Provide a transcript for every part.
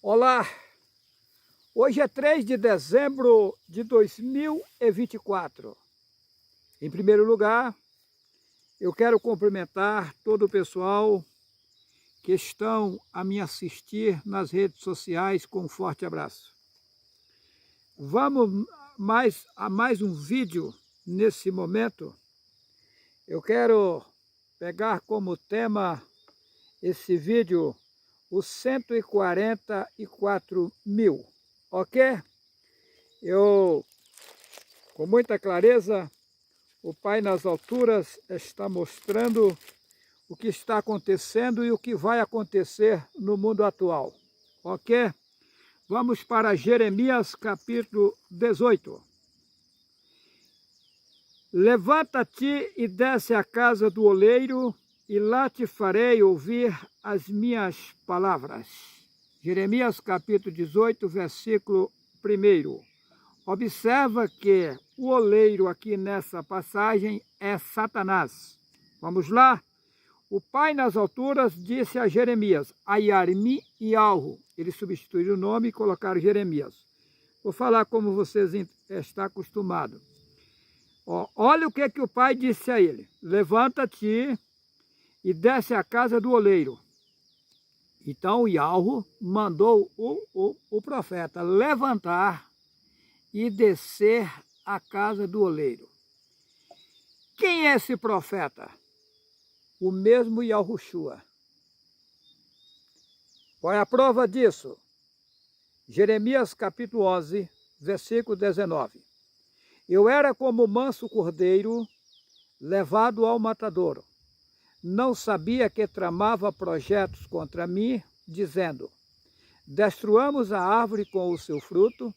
Olá, hoje é 3 de dezembro de 2024. Em primeiro lugar, eu quero cumprimentar todo o pessoal que estão a me assistir nas redes sociais com um forte abraço. Vamos a mais um vídeo nesse momento. Eu quero pegar como tema esse vídeo os 144 mil, ok? Com muita clareza, o Pai nas alturas está mostrando o que está acontecendo e o que vai acontecer no mundo atual, ok? Vamos para Jeremias capítulo 18. Levanta-te e desce à casa do oleiro, e lá te farei ouvir as minhas palavras. Jeremias capítulo 18, versículo 1. Observa que o oleiro aqui nessa passagem é Satanás. Vamos lá? O Pai nas alturas disse a Jeremias, Ayarmi e Alro. Ele substituiu o nome e colocaram Jeremias. Vou falar como vocês estão acostumados. Olha o que o Pai disse a ele. Levanta-te e desce à casa do oleiro. Então o Yahweh mandou o profeta levantar e descer à casa do oleiro. Quem é esse profeta? O mesmo Yahushua. Qual é a prova disso? Jeremias capítulo 11, versículo 19. Eu era como manso cordeiro levado ao matadouro. Não sabia que tramava projetos contra mim, dizendo, destruamos a árvore com o seu fruto,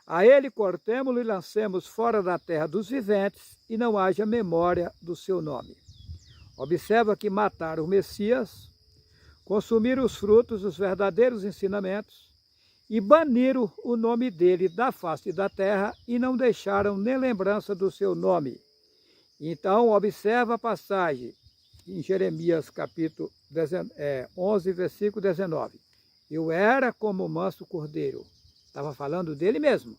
a ele cortemo-lo e lancemos fora da terra dos viventes, e não haja memória do seu nome. Observa que mataram o Messias, consumiram os frutos dos verdadeiros ensinamentos, e baniram o nome dele da face da terra, e não deixaram nem lembrança do seu nome. Então, observa a passagem, em Jeremias capítulo 11, versículo 19. Eu era como manso cordeiro. Estava falando dele mesmo.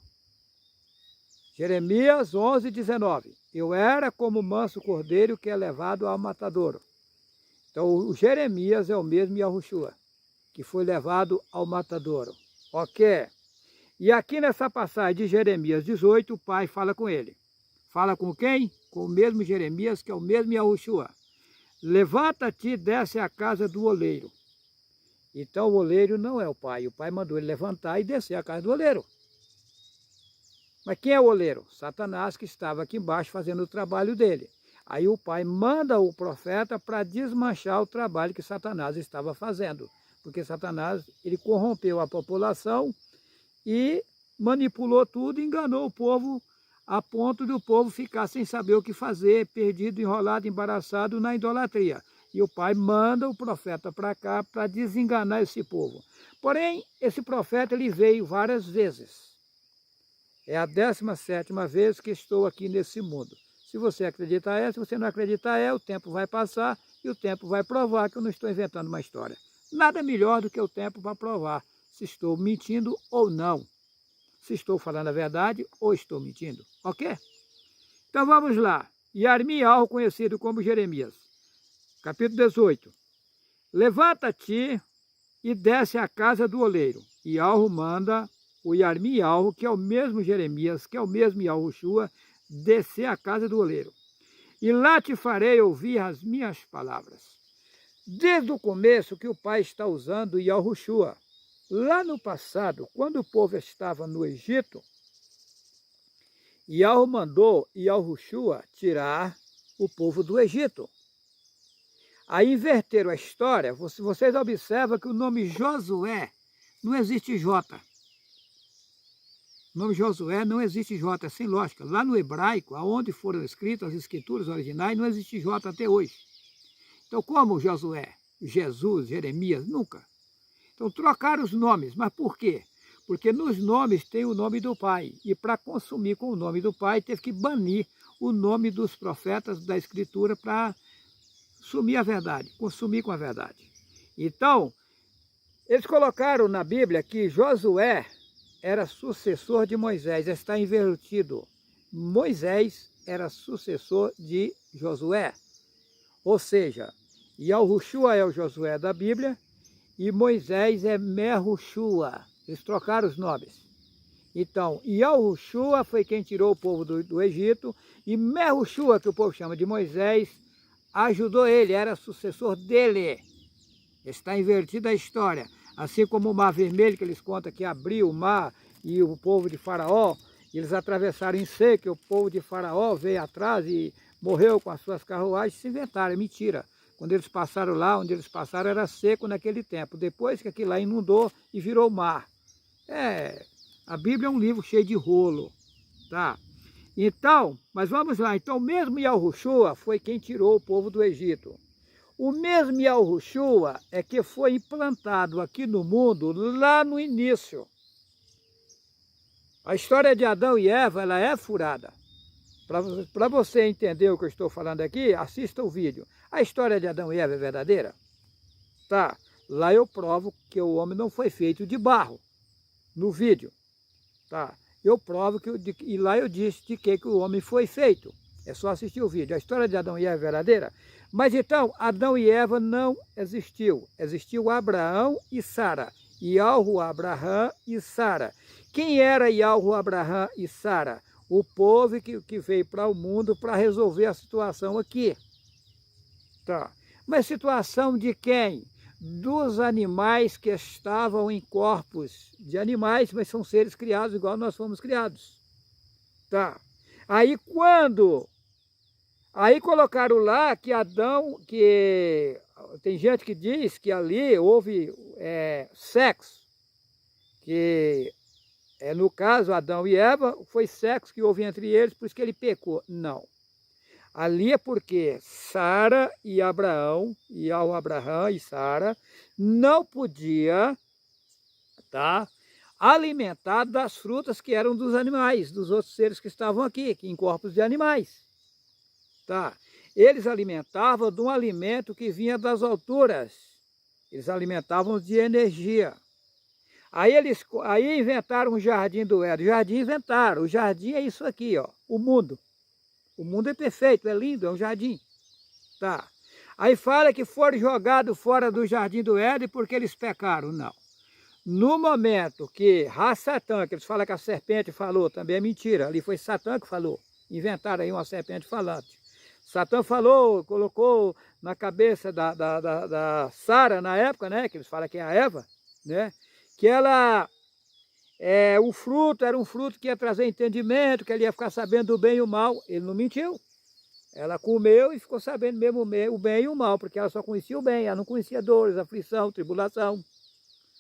Jeremias 11, 19. Eu era como manso cordeiro que é levado ao matadouro. Então o Jeremias é o mesmo Yahushua, que foi levado ao matadouro. Ok? E aqui nessa passagem de Jeremias 18, o Pai fala com ele. Fala com quem? Com o mesmo Jeremias, que é o mesmo Yahushua. Levanta-te e desce à casa do oleiro. Então o oleiro não é o Pai. O Pai mandou ele levantar e descer à casa do oleiro. Mas quem é o oleiro? Satanás, que estava aqui embaixo fazendo o trabalho dele. Aí o Pai manda o profeta para desmanchar o trabalho que Satanás estava fazendo. Porque Satanás, ele corrompeu a população e manipulou tudo, enganou o povo a ponto do povo ficar sem saber o que fazer, perdido, enrolado, embaraçado na idolatria. E o Pai manda o profeta para cá para desenganar esse povo. Porém, esse profeta ele veio várias vezes. É a 17ª vez que estou aqui nesse mundo. Se você acreditar se você não acreditar o tempo vai passar e o tempo vai provar que eu não estou inventando uma história. Nada melhor do que o tempo para provar se estou mentindo ou não. Se estou falando a verdade ou estou mentindo, ok? Então vamos lá. Yarmi Alro, conhecido como Jeremias. Capítulo 18. Levanta-te e desce à casa do oleiro. E Alro manda o Yarmi Alro, que é o mesmo Jeremias, que é o mesmo Yahushua, descer à casa do oleiro. E lá te farei ouvir as minhas palavras. Desde o começo que o Pai está usando Yahushua. Lá no passado, quando o povo estava no Egito, Yahweh mandou Yahushua tirar o povo do Egito. Aí inverteram a história. Vocês observam que o nome Josué não existe J. O nome Josué não existe J, é sem lógica. Lá no hebraico, aonde foram escritas as escrituras originais, não existe J até hoje. Então, como Josué, Jesus, Jeremias, nunca. Então trocaram os nomes, mas por quê? Porque nos nomes tem o nome do Pai, e para consumir com o nome do Pai, teve que banir o nome dos profetas da Escritura para sumir a verdade, consumir com a verdade. Então, Eles colocaram na Bíblia que Josué era sucessor de Moisés, está invertido. Moisés era sucessor de Josué. Ou seja, Yahushua é o Josué da Bíblia e Moisés é Mehushua. Eles trocaram os nomes. Então, Yahushua foi quem tirou o povo do Egito e Mehushua, que o povo chama de Moisés, ajudou ele, era sucessor dele. Está invertida a história. Assim como o Mar Vermelho, que eles contam que abriu o mar e o povo de Faraó, eles atravessaram em seco, e o povo de Faraó veio atrás e morreu com as suas carruagens, se inventaram, é mentira. Quando eles passaram lá, onde eles passaram era seco naquele tempo. Depois que aquilo lá inundou e virou mar. A Bíblia é um livro cheio de rolo, tá? Então, mas vamos lá. Então, mesmo Yahushua foi quem tirou o povo do Egito. O mesmo Yahushua é que foi implantado aqui no mundo lá no início. A história de Adão e Eva, ela é furada. Para você entender o que eu estou falando aqui, assista o vídeo. A história de Adão e Eva é verdadeira? Tá. Lá eu provo que o homem não foi feito de barro. No vídeo. Tá. Eu provo e lá eu disse de que o homem foi feito. É só assistir o vídeo. A história de Adão e Eva é verdadeira? Mas então, Adão e Eva não existiu. Existiu Abraão e Sara. Yahu, Abraão e Sara. Quem era Yahu, Abraão e Sara? O povo que veio para o mundo para resolver a situação aqui. Tá. Mas situação de quem? Dos animais que estavam em corpos de animais, mas são seres criados igual nós fomos criados. Tá. Aí colocaram lá que Adão, que tem gente que diz que ali houve sexo, que no caso Adão e Eva, foi sexo que houve entre eles, por isso que ele pecou. Não. Ali é porque Sara e Abraão, e ao Abraão e Sara, não podia, tá, alimentar das frutas que eram dos animais, dos outros seres que estavam aqui, que em corpos de animais. Tá? Eles alimentavam de um alimento que vinha das alturas. Eles alimentavam de energia. Aí inventaram o jardim do Éden. Jardim inventaram. O jardim é isso aqui, ó, o mundo. O mundo é perfeito, é lindo, é um jardim. Tá. Aí fala que foram jogados fora do jardim do Éden porque eles pecaram. Não. No momento que Satã, que eles falam que a serpente falou, também é mentira. Ali foi Satã que falou. Inventaram aí uma serpente falante. Satã falou, colocou na cabeça da Sara na época, né? Que eles falam que é a Eva, né? Que ela, o fruto era um fruto que ia trazer entendimento, que ela ia ficar sabendo do bem e o mal. Ele não mentiu. Ela comeu e ficou sabendo mesmo o bem e o mal, porque ela só conhecia o bem, ela não conhecia dores, aflição, tribulação.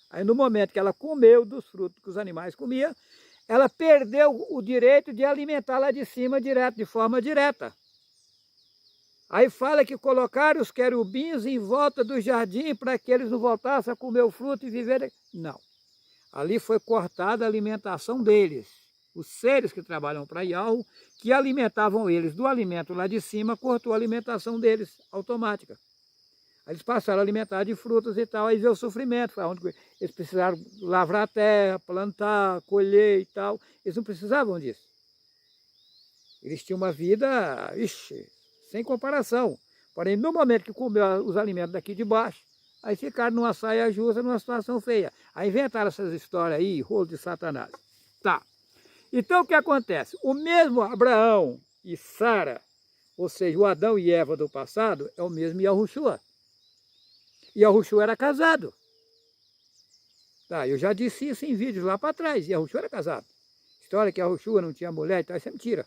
Aí no momento que ela comeu dos frutos que os animais comiam, ela perdeu o direito de alimentar lá de cima direto, de forma direta. Aí fala que colocaram os querubins em volta do jardim para que eles não voltassem a comer o fruto e viverem. Não. Ali foi cortada a alimentação deles. Os seres que trabalham para Yahu, que alimentavam eles do alimento lá de cima, cortou a alimentação deles, automática. Aí eles passaram a alimentar de frutas e tal, aí veio o sofrimento, foi onde eles precisaram lavrar a terra, plantar, colher e tal. Eles não precisavam disso. Eles tinham uma vida, sem comparação. Porém, no momento que comeu os alimentos daqui de baixo, aí ficaram numa saia justa, numa situação feia. Aí inventaram essas histórias aí, rolo de Satanás. Tá. Então, o que acontece? O mesmo Abraão e Sara, ou seja, o Adão e Eva do passado, é o mesmo Yahushua. Yahushua era casado. Tá, eu já disse isso em vídeos lá para trás. Yahushua era casado. História que Yahushua não tinha mulher e tal, isso é mentira.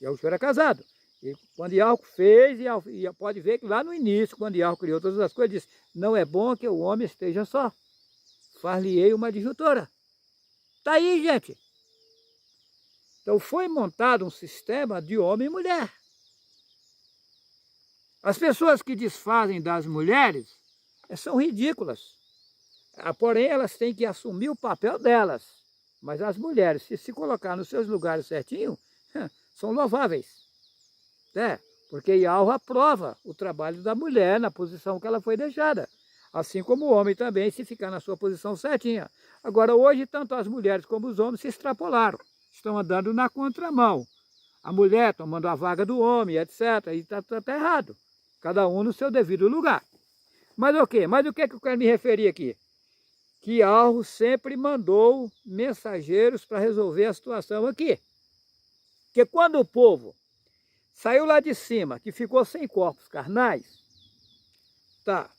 Yahushua era casado. E quando Yahu fez, e pode ver que lá no início, quando Yahu criou todas as coisas, disse, não é bom que o homem esteja só. Far-lhe-ei uma adjutora. Está aí, gente. Então foi montado um sistema de homem e mulher. As pessoas que desfazem das mulheres são ridículas. Porém, elas têm que assumir o papel delas. Mas as mulheres, se colocar nos seus lugares certinho, são louváveis. Porque Yahu aprova o trabalho da mulher na posição que ela foi deixada. Assim como o homem também, se ficar na sua posição certinha. Agora, hoje, tanto as mulheres como os homens se extrapolaram. Estão andando na contramão. A mulher tomando a vaga do homem, etc. E está errado. Cada um no seu devido lugar. Mas o quê? Mas o que é que eu quero me referir aqui? Que Alro sempre mandou mensageiros para resolver a situação aqui. Porque quando o povo saiu lá de cima, que ficou sem corpos carnais,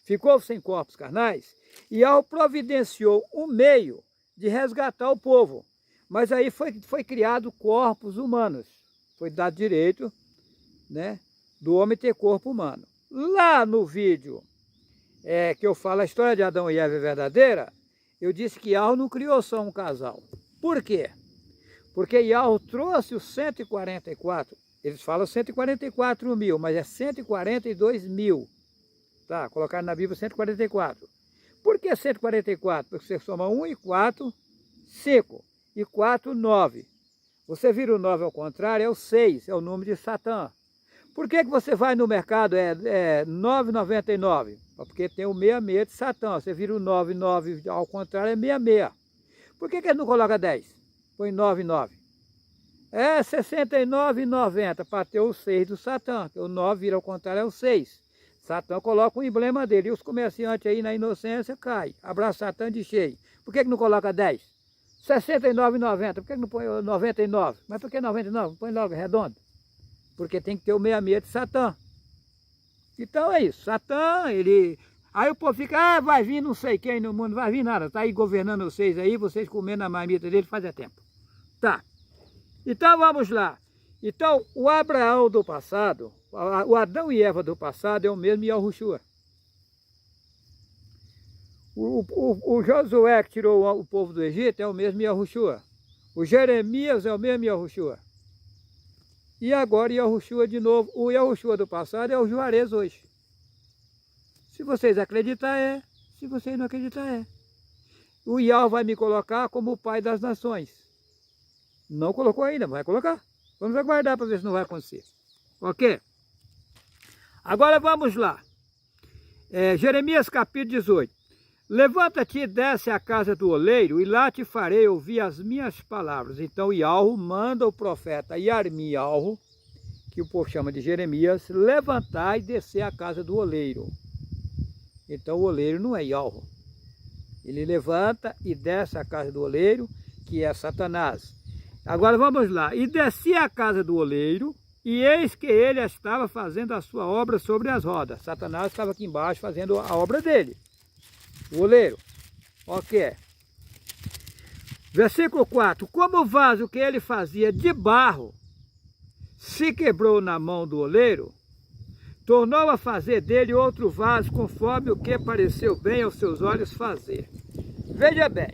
ficou sem corpos carnais, e Alro providenciou um meio de resgatar o povo. Mas aí foi criado corpos humanos. Foi dado direito, né, do homem ter corpo humano. Lá no vídeo que eu falo a história de Adão e Eva é verdadeira, eu disse que Alro não criou só um casal. Por quê? Porque Alro trouxe os 144, eles falam 144 mil, mas é 142 mil. Tá, colocaram na Bíblia 144. Por que 144? Porque você soma 1 e 4, 5. E 4, 9. Você vira o 9 ao contrário, é o 6, é o número de Satã. Por que você vai no mercado, 9,99? Porque tem o 66 de Satã. Você vira o 9 ao contrário, é 66. Por que ele não coloca 10? Põe 9, 9. É 69,90 para ter o 6 do Satã. O 9 vira ao contrário, é o 6. Satã coloca o emblema dele. E os comerciantes aí na inocência caem. Abraça Satã de cheio. Por que não coloca 10? 69,90. Por que não põe 99? Mas por que 99? Põe logo redondo. Porque tem que ter o 66 de Satã. Então é isso. Satã, ele... Aí o povo fica, vai vir não sei quem no mundo, vai vir nada. Está aí governando vocês aí, vocês comendo a marmita dele faz tempo. Tá. Então vamos lá. Então o Abraão do passado, o Adão e Eva do passado é o mesmo Yahushua. O Josué que tirou o povo do Egito é o mesmo Yahushua. O Jeremias é o mesmo Yahushua. E agora Yahushua de novo. O Yahushua do passado é o Juarez hoje. Se vocês acreditar, é. Se vocês não acreditar, é. O Yahweh vai me colocar como o pai das nações. Não colocou ainda, mas vai colocar. Vamos aguardar para ver se não vai acontecer. Ok? Agora vamos lá. Jeremias capítulo 18. Levanta-te e desce à casa do oleiro, e lá te farei ouvir as minhas palavras. Então Yahweh manda o profeta Yarmiyahu, que o povo chama de Jeremias, levantar e descer à casa do oleiro. Então o oleiro não é Yahweh. Ele levanta e desce à casa do oleiro, que é Satanás. Agora vamos lá. E descia à casa do oleiro, e eis que ele estava fazendo a sua obra sobre as rodas. Satanás estava aqui embaixo fazendo a obra dele. O oleiro. Ok. Versículo 4. Como o vaso que ele fazia de barro se quebrou na mão do oleiro, tornou a fazer dele outro vaso conforme o que pareceu bem aos seus olhos fazer. Veja bem.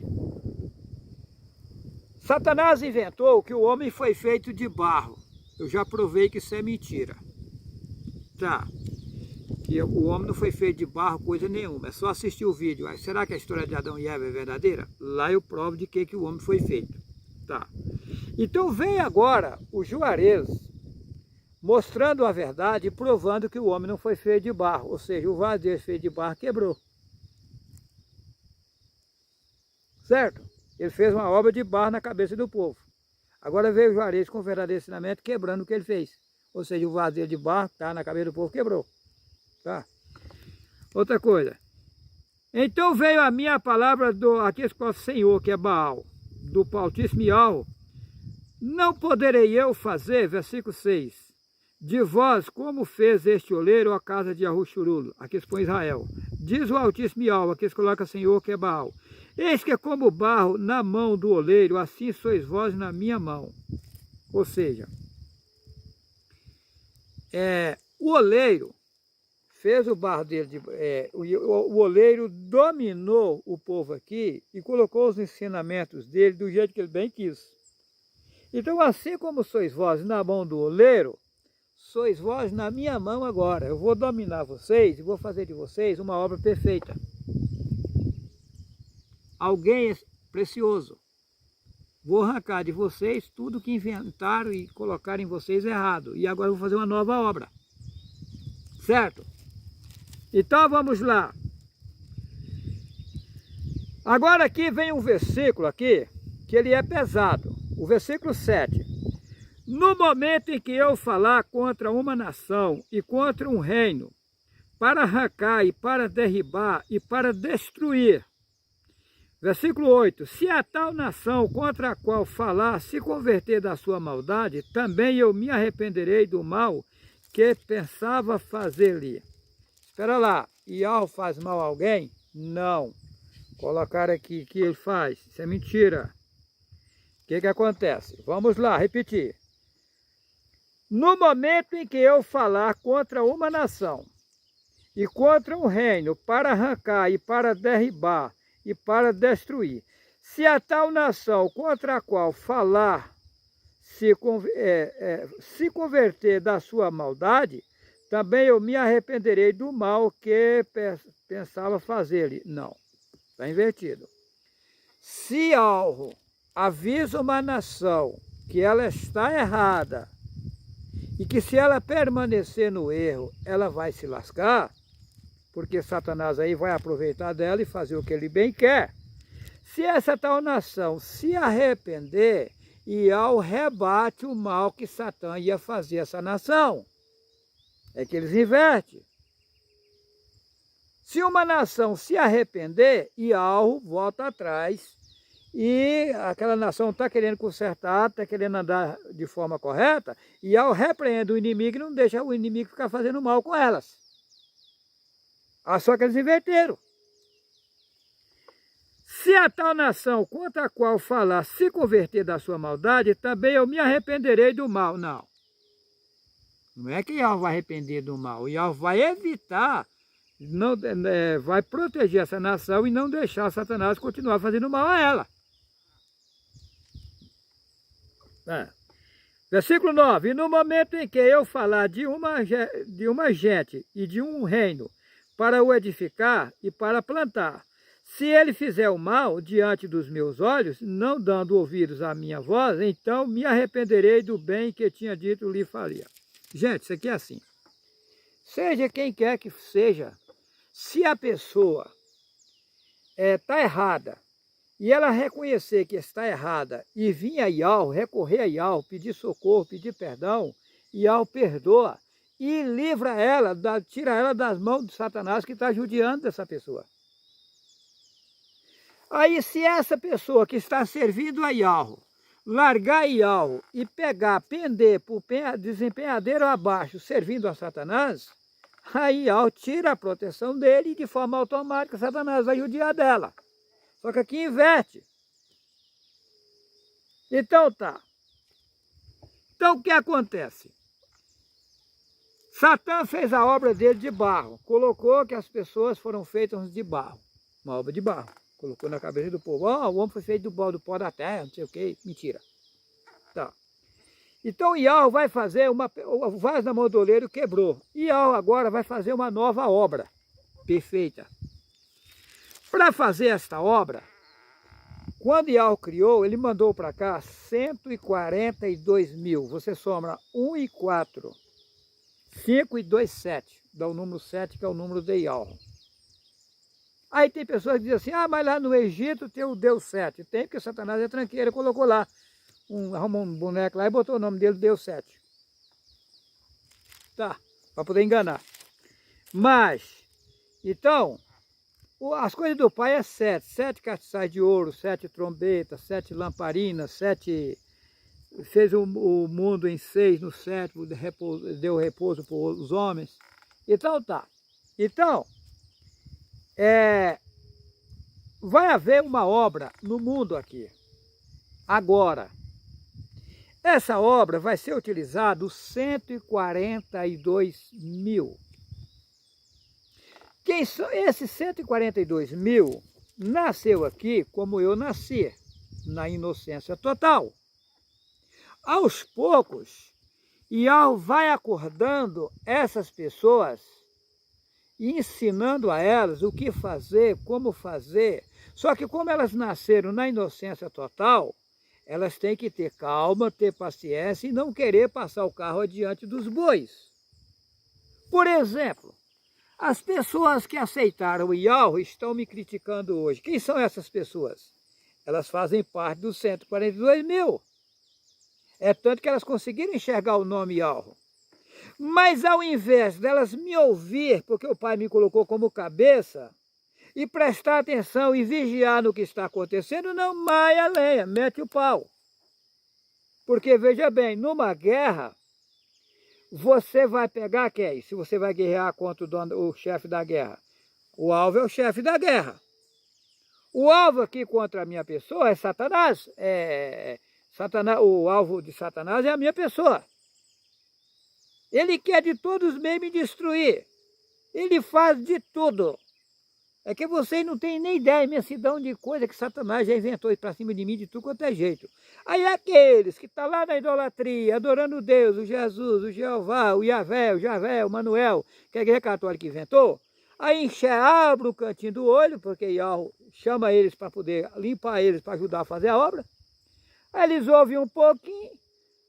Satanás inventou que o homem foi feito de barro. Eu já provei que isso é mentira. Tá. Que o homem não foi feito de barro, coisa nenhuma. É só assistir o vídeo. Aí, será que a história de Adão e Eva é verdadeira? Lá eu provo de que o homem foi feito. Tá. Então vem agora o Juarez mostrando a verdade e provando que o homem não foi feito de barro. Ou seja, o vaso dele feito de barro quebrou. Certo? Ele fez uma obra de barro na cabeça do povo. Agora veio o Juarez com o verdadeiro ensinamento quebrando o que ele fez. Ou seja, o vaso dele de barro que está na cabeça do povo quebrou. Tá? Outra coisa. Então veio a minha palavra do aquele Senhor, que é Baal, do Altíssimo Yahweh. Não poderei eu fazer, versículo 6, de vós como fez este oleiro a casa de Yahushurulu, aqui expõe Israel. Diz o Altíssimo Yahweh, aqui se coloca Senhor, que é Baal. Eis que é como barro na mão do oleiro, assim sois vós na minha mão. Ou seja, o oleiro fez o barro dele, o oleiro dominou o povo aqui e colocou os ensinamentos dele do jeito que ele bem quis. Então, assim como sois vós na mão do oleiro, sois vós na minha mão agora. Eu vou dominar vocês e vou fazer de vocês uma obra perfeita. Alguém precioso. Vou arrancar de vocês tudo que inventaram e colocaram em vocês errado. E agora eu vou fazer uma nova obra. Certo? Então vamos lá. Agora aqui vem um versículo aqui, que ele é pesado. O versículo 7. No momento em que eu falar contra uma nação e contra um reino, para arrancar e para derribar e para destruir. Versículo 8. Se a tal nação contra a qual falar se converter da sua maldade, também eu me arrependerei do mal que pensava fazer-lhe. Espera lá, Iau faz mal a alguém? Não. Colocaram aqui que ele faz. Isso é mentira. O que acontece? Vamos lá, repetir. No momento em que eu falar contra uma nação e contra um reino para arrancar e para derribar e para destruir, se a tal nação contra a qual falar se converter da sua maldade, também eu me arrependerei do mal que pensava fazer-lhe. Não, está invertido. Se algo avisa uma nação que ela está errada e que se ela permanecer no erro, ela vai se lascar, porque Satanás aí vai aproveitar dela e fazer o que ele bem quer. Se essa tal nação se arrepender, Iau rebate o mal que Satã ia fazer a essa nação. É que eles invertem. Se uma nação se arrepender, Iau volta atrás e aquela nação está querendo consertar, está querendo andar de forma correta, Iau repreende o inimigo e não deixa o inimigo ficar fazendo mal com elas. Só que eles inverteram. Se a tal nação contra a qual falar se converter da sua maldade, também eu me arrependerei do mal. Não. Não é que Iau vai arrepender do mal. Iau vai evitar, vai proteger essa nação e não deixar Satanás continuar fazendo mal a ela. Versículo 9. E no momento em que eu falar de uma gente e de um reino para o edificar e para plantar, se ele fizer o mal diante dos meus olhos, não dando ouvidos à minha voz, então me arrependerei do bem que tinha dito lhe faria. Gente, isso aqui é assim. Seja quem quer que seja, se a pessoa está errada e ela reconhecer que está errada e vir a Iau, recorrer a Iau, pedir socorro, pedir perdão, Iau perdoa e livra ela, tira ela das mãos de Satanás que está judiando dessa pessoa. Aí se essa pessoa que está servindo a Iau, largar Iau e pegar, pender por desempenhadeiro abaixo, servindo a Satanás, aí Iau tira a proteção dele e de forma automática Satanás vai judiar dela. Só que aqui inverte. Então tá. Então o que acontece? Satã fez a obra dele de barro, colocou que as pessoas foram feitas de barro, uma obra de barro. Colocou na cabeça do povo, o homem foi feito do pó da terra, não sei o que, mentira. Tá. Então Iau vai fazer o vaso da mão do oleiro quebrou. Iau agora vai fazer uma nova obra, perfeita. Para fazer esta obra, quando Iau criou, ele mandou para cá 142 mil. Você soma 1 e 4, 5 e 2, 7. Dá o número 7, que é o número de Iau. Aí tem pessoas que dizem assim, mas lá no Egito tem o Deus 7. Tem, porque Satanás é tranqueiro, colocou lá, arrumou um boneco lá e botou o nome dele, Deus 7. Tá, para poder enganar. Mas, então, as coisas do Pai é 7. 7 castiçais de ouro, 7 trombetas, 7 lamparinas, 7... Fez o mundo em 6, no 7, deu repouso para os homens. Então tá. Então, vai haver uma obra no mundo aqui, agora. Essa obra vai ser utilizada os 142 mil. Quem são esses 142 mil? Nasceu aqui como eu nasci, na inocência total. Aos poucos, Iau vai acordando essas pessoas e ensinando a elas o que fazer, como fazer. Só que como elas nasceram na inocência total, elas têm que ter calma, ter paciência e não querer passar o carro adiante dos bois. Por exemplo, As pessoas que aceitaram o Yahweh estão me criticando hoje. Quem são essas pessoas? Elas fazem parte dos 142 mil. É tanto que elas conseguiram enxergar o nome Yahweh. Mas ao invés delas me ouvir, porque o Pai me colocou como cabeça, e prestar atenção e vigiar no que está acontecendo, não maia a lenha, mete o pau. Porque veja bem, numa guerra, você vai pegar quem? Se você vai guerrear contra o chefe da guerra. O alvo é o chefe da guerra. O alvo aqui contra a minha pessoa é Satanás. Satanás. O alvo de Satanás é a minha pessoa. Ele quer de todos os meios me destruir. Ele faz de tudo. É que vocês não têm nem ideia, imensidão de coisa que Satanás já inventou para cima de mim de tudo quanto é jeito. Aí aqueles que estão lá na idolatria, adorando Deus, o Jesus, o Jeová, o Javé, o Manuel, que a igreja católica inventou, aí abre o cantinho do olho, porque Yahweh chama eles para poder limpar eles, para ajudar a fazer a obra. Aí eles ouvem um pouquinho,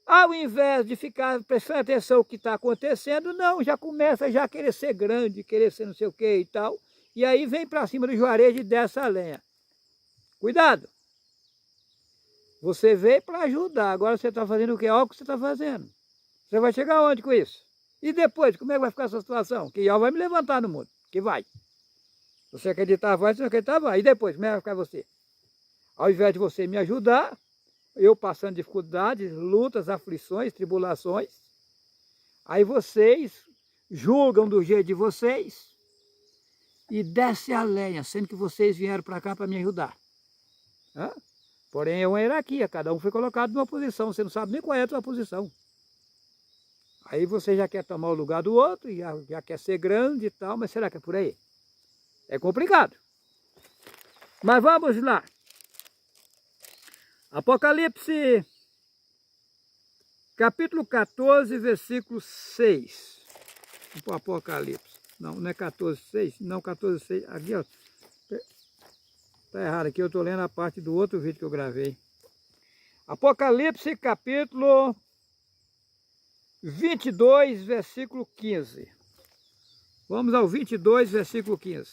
ao invés de ficar prestando atenção no que está acontecendo, não, já começa a querer ser grande, querer ser não sei o que e tal. E aí vem para cima do Juarez e desce a lenha. Cuidado! Você veio para ajudar, agora você está fazendo o que? Olha o que você está fazendo. Você vai chegar onde com isso? E depois, como é que vai ficar essa situação? Que Yahweh vai me levantar no mundo, que vai. Você acreditar vai, se não acreditar vai. E depois, como é que vai ficar você? Ao invés de você me ajudar, eu passando dificuldades, lutas, aflições, tribulações, aí vocês julgam do jeito de vocês, e desce a lenha, sendo que vocês vieram para cá para me ajudar. Porém, é uma hierarquia, cada um foi colocado numa posição, você não sabe nem qual é a tua posição. Aí você já quer tomar o lugar do outro, e já quer ser grande e tal, mas será que é por aí? É complicado. Mas vamos lá. Apocalipse, capítulo 14, versículo 6. Vamos para o Apocalipse. Não é 14,6, não 14,6. Aqui, ó. Está errado aqui, eu estou lendo a parte do outro vídeo que eu gravei. Apocalipse, capítulo 22, versículo 15. Vamos ao 22, versículo 15.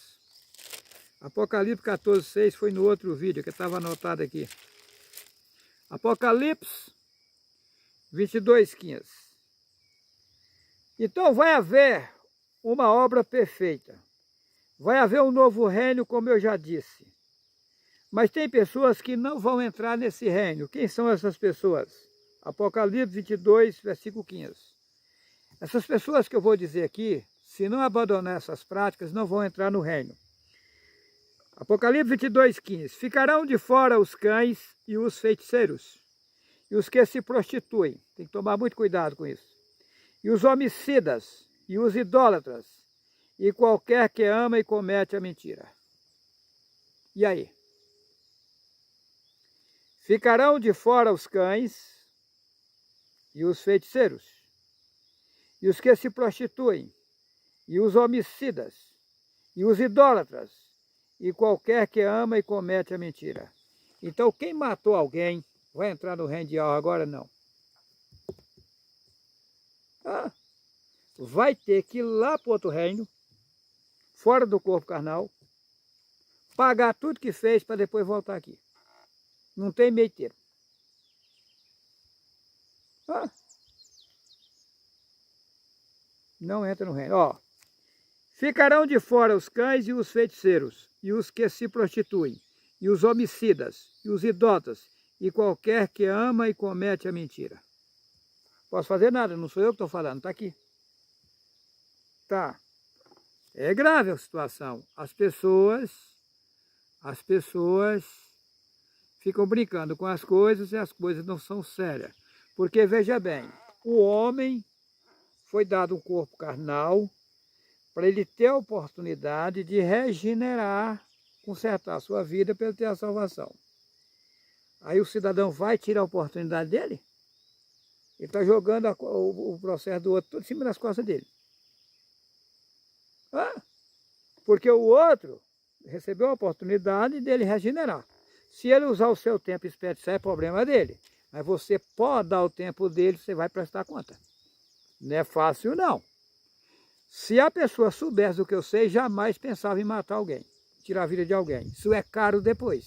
Apocalipse 14,6 foi no outro vídeo, que estava anotado aqui. Apocalipse 22, 15. Então vai haver uma obra perfeita. Vai haver um novo reino, como eu já disse. Mas tem pessoas que não vão entrar nesse reino. Quem são essas pessoas? Apocalipse 22, versículo 15. Essas pessoas que eu vou dizer aqui, se não abandonar essas práticas, não vão entrar no reino. Apocalipse 22, 15. Ficarão de fora os cães e os feiticeiros, e os que se prostituem. Tem que tomar muito cuidado com isso. E os homicidas, e os idólatras, e qualquer que ama e comete a mentira. E aí? Ficarão de fora os cães e os feiticeiros, e os que se prostituem, e os homicidas, e os idólatras, e qualquer que ama e comete a mentira. Então, quem matou alguém vai entrar no reino de Yahweh agora? Não. Vai ter que ir lá para outro reino, fora do corpo carnal, pagar tudo que fez para depois voltar aqui. Não tem meio termo. Não entra no reino. Ficarão de fora os cães e os feiticeiros, e os que se prostituem, e os homicidas, e os idólatras, e qualquer que ama e comete a mentira. Posso fazer nada, não sou eu que estou falando, está aqui. Tá. É grave a situação. As pessoas ficam brincando com as coisas e as coisas não são sérias. Porque, veja bem, o homem foi dado um corpo carnal para ele ter a oportunidade de regenerar, consertar a sua vida para ele ter a salvação. Aí o cidadão vai tirar a oportunidade dele? Ele está jogando o processo do outro tudo em cima das costas dele. Porque o outro recebeu a oportunidade dele regenerar. Se ele usar o seu tempo e desperdiçar, é problema dele. Mas você pode dar o tempo dele, você vai prestar conta. Não é fácil, não. Se a pessoa soubesse do que eu sei, jamais pensava em matar alguém, tirar a vida de alguém. Isso é caro depois.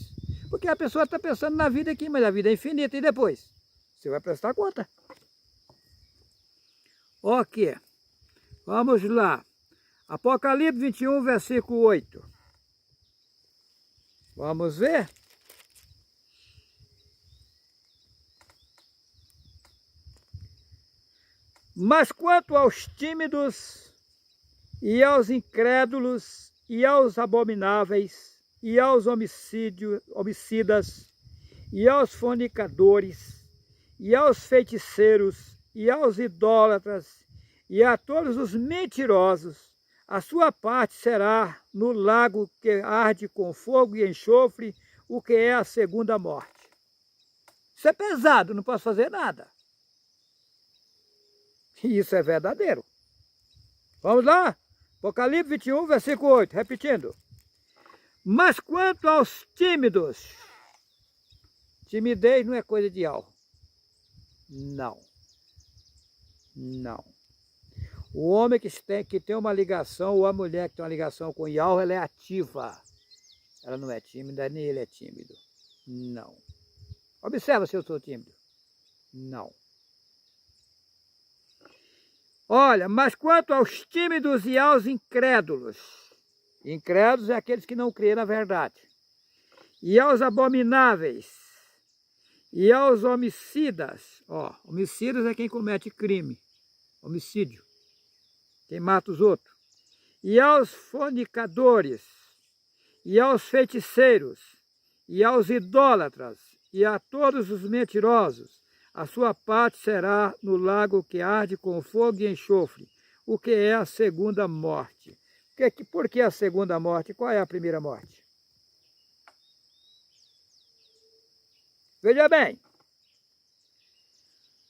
Porque a pessoa está pensando na vida aqui, mas a vida é infinita, e depois? Você vai prestar conta. Ok, vamos lá. Apocalipse 21, versículo 8. Vamos ver? Mas quanto aos tímidos, e aos incrédulos, e aos abomináveis, e aos homicidas, e aos fornicadores, e aos feiticeiros, e aos idólatras, e a todos os mentirosos, a sua parte será no lago que arde com fogo e enxofre, o que é a segunda morte. Isso é pesado, não posso fazer nada. E isso é verdadeiro. Vamos lá? Apocalipse 21, versículo 8, repetindo. Mas quanto aos tímidos, timidez não é coisa de algo. Não. Não. O homem que tem uma ligação, ou a mulher que tem uma ligação com Yahweh, ela é ativa. Ela não é tímida, nem ele é tímido. Não. Observa se eu sou tímido. Não. Olha, mas quanto aos tímidos e aos incrédulos, incrédulos é aqueles que não creem na verdade, e aos abomináveis, e aos homicidas, homicidas é quem comete crime, homicídio, quem mata os outros, e aos fornicadores, e aos feiticeiros, e aos idólatras, e a todos os mentirosos, a sua parte será no lago que arde com fogo e enxofre, o que é a segunda morte. Por que a segunda morte? Qual é a primeira morte? Veja bem,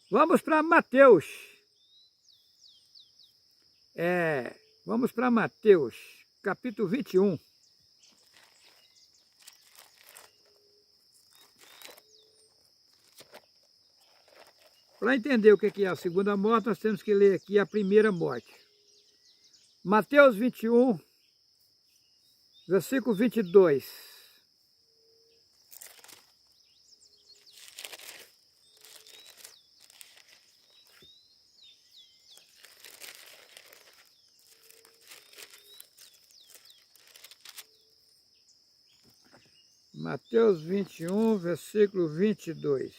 vamos para Mateus. Vamos para Mateus, capítulo 21. Para entender o que é a segunda morte, nós temos que ler aqui a primeira morte. Mateus 21, versículo 22. Mateus 21, versículo 22.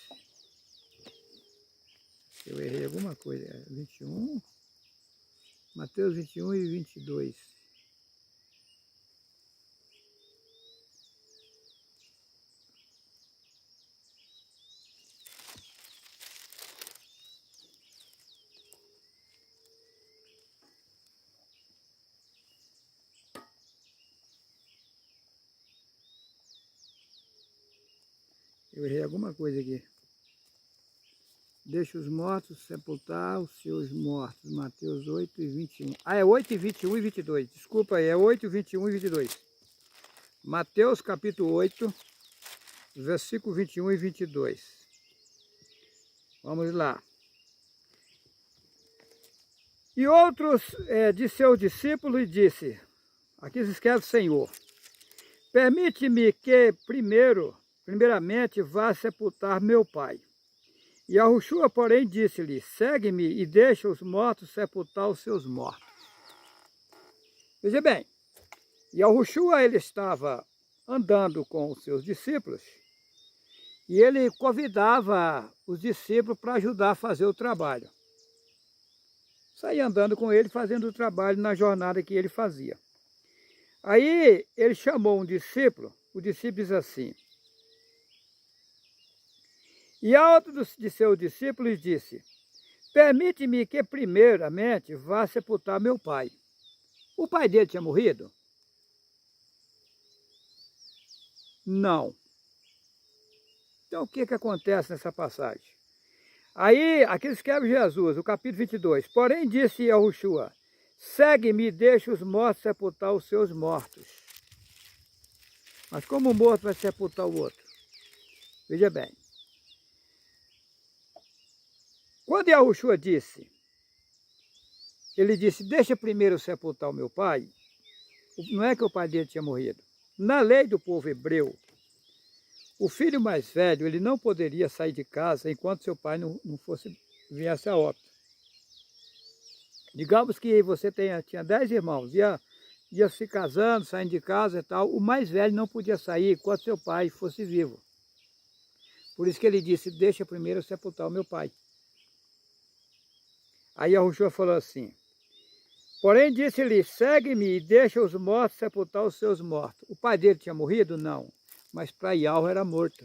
Eu errei alguma coisa. 21. Mateus 21 e 22. Eu errei alguma coisa aqui. Deixa os mortos sepultar os seus mortos. Mateus 8 e 21. É 8 e 21 e 22. Desculpa aí, é 8, 21 e 22. Mateus capítulo 8, versículo 21 e 22. Vamos lá. E outros de seus discípulos disse, aqui se escreve Senhor, permite-me que primeiramente vá sepultar meu pai. E Yahushua, porém, disse-lhe, segue-me e deixa os mortos sepultar os seus mortos. Veja bem, Yahushua, ele estava andando com os seus discípulos e ele convidava os discípulos para ajudar a fazer o trabalho. Saía andando com ele, fazendo o trabalho na jornada que ele fazia. Aí ele chamou um discípulo, o discípulo diz assim, e a outro de seus discípulos disse, permite-me que primeiramente vá sepultar meu pai. O pai dele tinha morrido? Não. Então o que acontece nessa passagem? Aí, aqui escreve Jesus, o capítulo 22. Porém disse Yahushua, segue-me e deixa os mortos sepultar os seus mortos. Mas como o morto vai sepultar o outro? Veja bem. Quando Yahushua disse ele disse, deixa primeiro sepultar o meu pai. Não é que o pai dele tinha morrido. Na lei do povo hebreu, o filho mais velho, ele não poderia sair de casa enquanto seu pai não viesse a óbito. Digamos que você tinha 10 irmãos, ia se casando, saindo de casa e tal, o mais velho não podia sair enquanto seu pai fosse vivo. Por isso que ele disse, deixa primeiro sepultar o meu pai. Aí Yahushua falou assim, porém disse-lhe, segue-me e deixa os mortos sepultar os seus mortos. O pai dele tinha morrido? Não, mas para Yahweh era morto.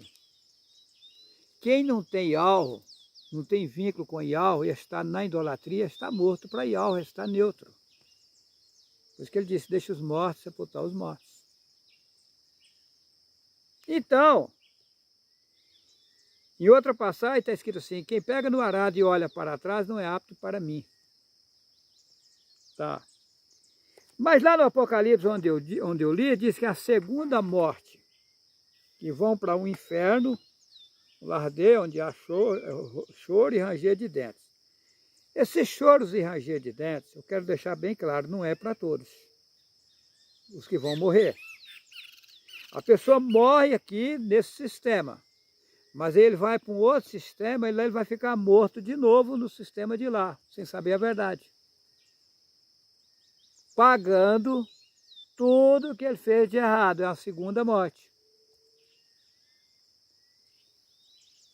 Quem não tem Yahweh, não tem vínculo com Yahweh, está na idolatria, está morto para Yahweh, está neutro. Por isso que ele disse, deixa os mortos sepultar os mortos. Então, em outra passagem está escrito assim, quem pega no arado e olha para trás não é apto para mim. Tá. Mas lá no Apocalipse, onde eu li, diz que a segunda morte, que vão para o inferno, o lardeio, onde há choro e ranger de dentes. Esses choros e ranger de dentes, eu quero deixar bem claro, não é para todos os que vão morrer. A pessoa morre aqui nesse sistema, mas ele vai para um outro sistema e lá ele vai ficar morto de novo no sistema de lá, sem saber a verdade. Pagando tudo que ele fez de errado, é a segunda morte.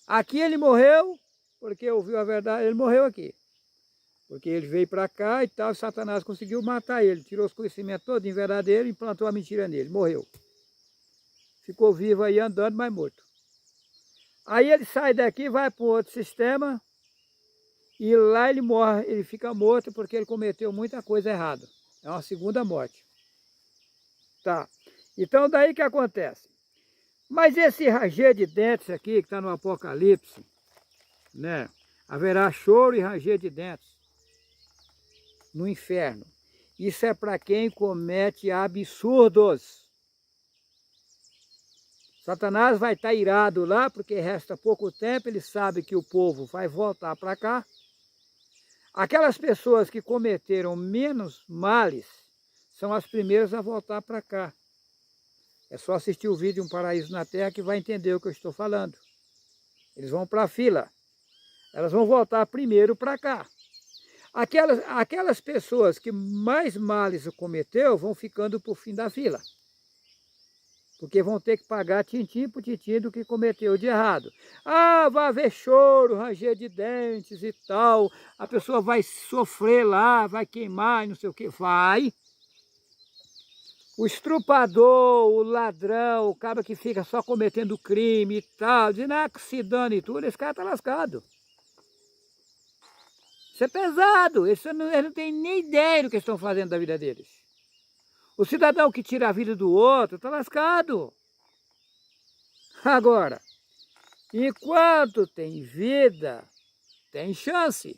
Aqui ele morreu, porque ouviu a verdade, ele morreu aqui. Porque ele veio para cá e tal, e Satanás conseguiu matar ele, tirou os conhecimentos todos verdadeiros e implantou a mentira nele, morreu. Ficou vivo aí andando, mas morto. Aí ele sai daqui, vai para um outro sistema, e lá ele morre, ele fica morto porque ele cometeu muita coisa errada. É uma segunda morte. Tá. Então daí que acontece. Mas esse ranger de dentes aqui, que está no Apocalipse, né? Haverá choro e ranger de dentes no inferno. Isso é para quem comete absurdos. Satanás vai estar irado lá, porque resta pouco tempo, ele sabe que o povo vai voltar para cá. Aquelas pessoas que cometeram menos males são as primeiras a voltar para cá. É só assistir o vídeo Um Paraíso na Terra que vai entender o que eu estou falando. Eles vão para a fila. Elas vão voltar primeiro para cá. Aquelas pessoas que mais males cometeu vão ficando por fim da fila. Porque vão ter que pagar tintim por tintim do que cometeu de errado. Ah, vai haver choro, ranger de dentes e tal. A pessoa vai sofrer lá, vai queimar, não sei o que. Vai. O estrupador, o ladrão, o cara que fica só cometendo crime e tal, dizendo que se dane e tudo, esse cara está lascado. Isso é pesado. Eles não têm nem ideia do que estão fazendo da vida deles. O cidadão que tira a vida do outro está lascado. Agora, enquanto tem vida, tem chance.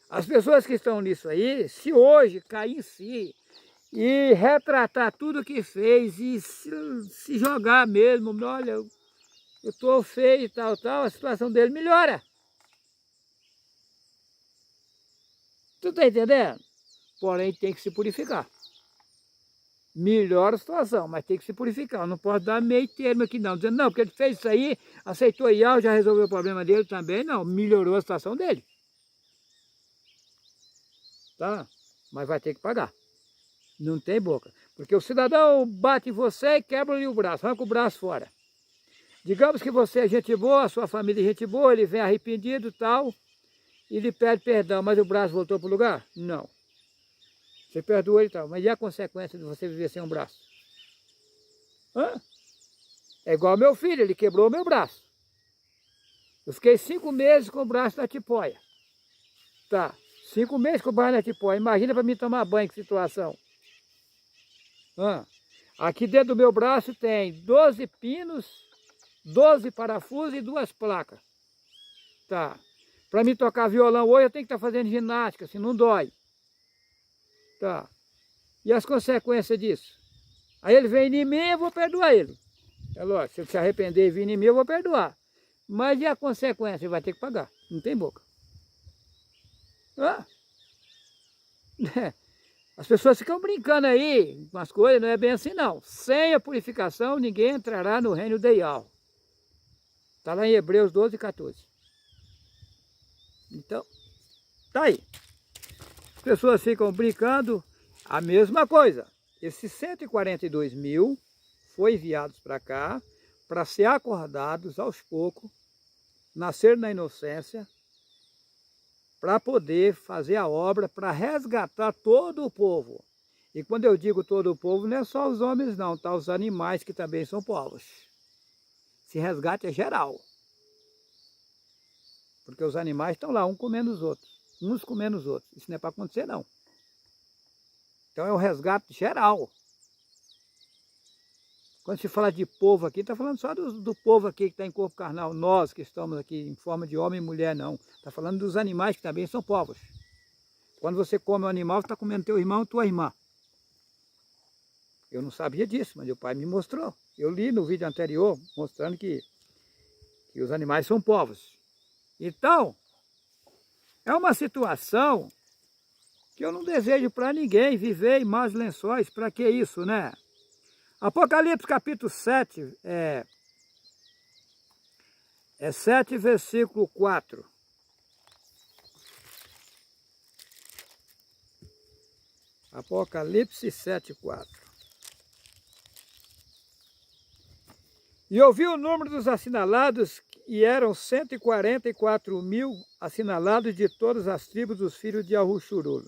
As pessoas que estão nisso aí, se hoje cair em si e retratar tudo que fez e se jogar mesmo, olha, eu estou feio e tal, a situação dele melhora. Tu está entendendo? Porém, tem que se purificar. Melhora a situação, mas tem que se purificar. Eu não posso dar meio termo aqui não, dizendo, não, porque ele fez isso aí, aceitou IAU, já resolveu o problema dele também. Não, melhorou a situação dele. Tá? Mas vai ter que pagar. Não tem boca. Porque o cidadão bate em você e quebra-lhe o braço, arranca o braço fora. Digamos que você é gente boa, a sua família é gente boa, ele vem arrependido e tal, e lhe pede perdão, mas o braço voltou para o lugar? Não. Você perdoou ele e tal, mas e a consequência de você viver sem um braço? Hã? É igual meu filho, ele quebrou o meu braço. Eu fiquei 5 meses com o braço na tipóia. Tá, 5 meses com o braço na tipóia. Imagina para mim tomar banho, que situação. Hã? Aqui dentro do meu braço tem 12 pinos, 12 parafusos e 2 placas. Tá. Para mim tocar violão hoje eu tenho que estar fazendo ginástica, assim não dói. Tá. E as consequências disso? Aí ele vem em mim, eu vou perdoar ele. É lógico, se ele se arrepender e vir em mim, eu vou perdoar. Mas e a consequência? Ele vai ter que pagar. Não tem boca. Ah. As pessoas ficam brincando aí com as coisas, não é bem assim não. Sem a purificação, ninguém entrará no reino de Yahweh. Está lá em Hebreus 12, 14. Então, tá aí. As pessoas ficam brincando, a mesma coisa. Esses 142 mil foram enviados para cá, para ser acordados aos poucos, nascer na inocência, para poder fazer a obra, para resgatar todo o povo. E quando eu digo todo o povo, não é só os homens não, tá? Os animais que também são povos. Esse resgate é geral. Porque os animais estão lá, um comendo os outros, uns comendo os outros. Isso não é para acontecer não. Então é um resgate geral. Quando se fala de povo aqui, está falando só do povo aqui que está em corpo carnal. Nós que estamos aqui em forma de homem e mulher, não. Está falando dos animais que também são povos. Quando você come um animal, você está comendo teu irmão e tua irmã. Eu não sabia disso, mas meu pai me mostrou. Eu li no vídeo anterior, mostrando que os animais são povos. Então, é uma situação que eu não desejo para ninguém viver em maus lençóis. Para que isso, né? Apocalipse capítulo 7, 7, versículo 4. Apocalipse 7, 4. E ouvi o número dos assinalados, e eram 144 mil assinalados de todas as tribos dos filhos de Ahushurul.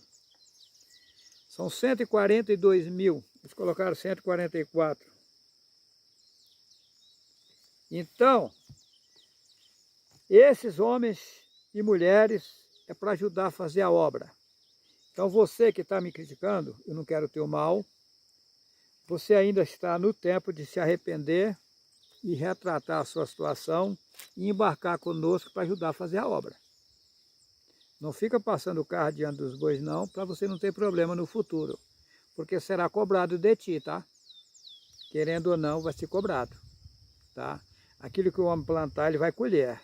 São 142 mil, eles colocaram 144. Então, esses homens e mulheres é para ajudar a fazer a obra. Então você que está me criticando, eu não quero teu mal, você ainda está no tempo de se arrepender e retratar a sua situação e embarcar conosco para ajudar a fazer a obra. Não fica passando o carro diante dos bois não, para você não ter problema no futuro, porque será cobrado de ti, tá? Querendo ou não, vai ser cobrado, tá? Aquilo que o homem plantar, ele vai colher.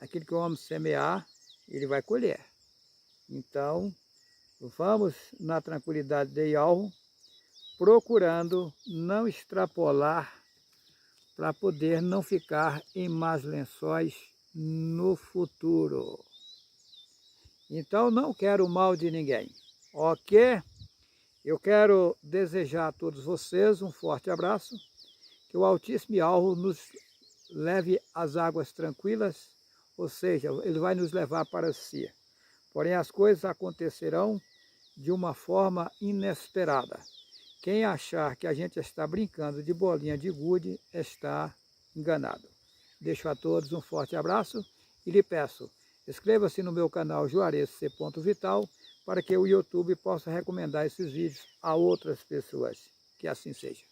Aquilo que o homem semear, ele vai colher. Então, vamos na tranquilidade de Yahweh, procurando não extrapolar para poder não ficar em más lençóis no futuro. Então, não quero o mal de ninguém, ok? Eu quero desejar a todos vocês um forte abraço, que o Altíssimo Yahweh nos leve às águas tranquilas, ou seja, Ele vai nos levar para si. Porém, as coisas acontecerão de uma forma inesperada. Quem achar que a gente está brincando de bolinha de gude está enganado. Deixo a todos um forte abraço e lhe peço, inscreva-se no meu canal Juarez C. Vital para que o YouTube possa recomendar esses vídeos a outras pessoas. Que assim seja.